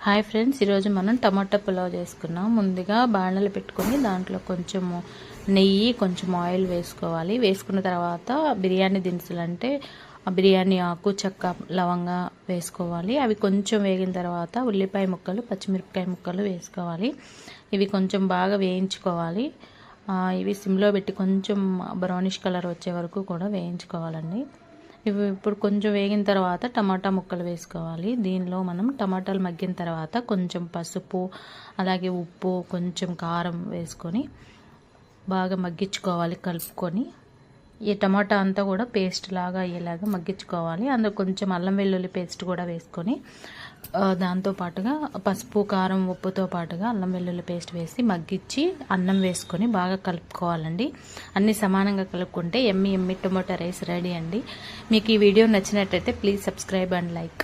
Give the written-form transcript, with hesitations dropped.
Hi friends, ఈరోజు మనం టమాటా పులావ్ చేసుకున్నాం. ముందుగా బాణలు పెట్టుకొని దాంట్లో కొంచెం నెయ్యి, కొంచెం ఆయిల్ వేసుకోవాలి. వేసుకున్న తర్వాత బిర్యానీ దినుసులు అంటే బిర్యానీ ఆకు, చెక్క, లవంగా వేసుకోవాలి. అవి కొంచెం వేగిన తర్వాత ఉల్లిపాయ ముక్కలు, పచ్చిమిరపకాయ ముక్కలు వేసుకోవాలి. ఇవి కొంచెం బాగా వేయించుకోవాలి. ఇవి సిమ్లో పెట్టి కొంచెం బ్రౌనిష్ కలర్ వచ్చే వరకు కూడా వేయించుకోవాలండి. ఇవి ఇప్పుడు కొంచెం వేగిన తర్వాత టమాటా ముక్కలు వేసుకోవాలి. దీనిలో మనం టమాటాలు మగ్గిన తర్వాత కొంచెం పసుపు, అలాగే ఉప్పు, కొంచెం కారం వేసుకొని బాగా మగ్గించుకోవాలి. కలుపుకొని ఈ టమాటా అంతా కూడా పేస్ట్ లాగా అయ్యేలాగా మగ్గించుకోవాలి. అందులో కొంచెం అల్లం వెల్లుల్లి పేస్ట్ కూడా వేసుకొని దాంతో పాటుగా పసుపు, కారం, ఉప్పుతో పాటుగా అల్లం వెల్లుల్లి పేస్ట్ వేసి మగ్గించి అన్నం వేసుకొని బాగా కలుపుకోవాలండి. అన్నీ సమానంగా కలుపుకుంటే ఎమ్మి టొమాటో రైస్ రెడీ అండి. మీకు ఈ వీడియో నచ్చినట్టయితే ప్లీజ్ సబ్స్క్రైబ్ అండ్ లైక్.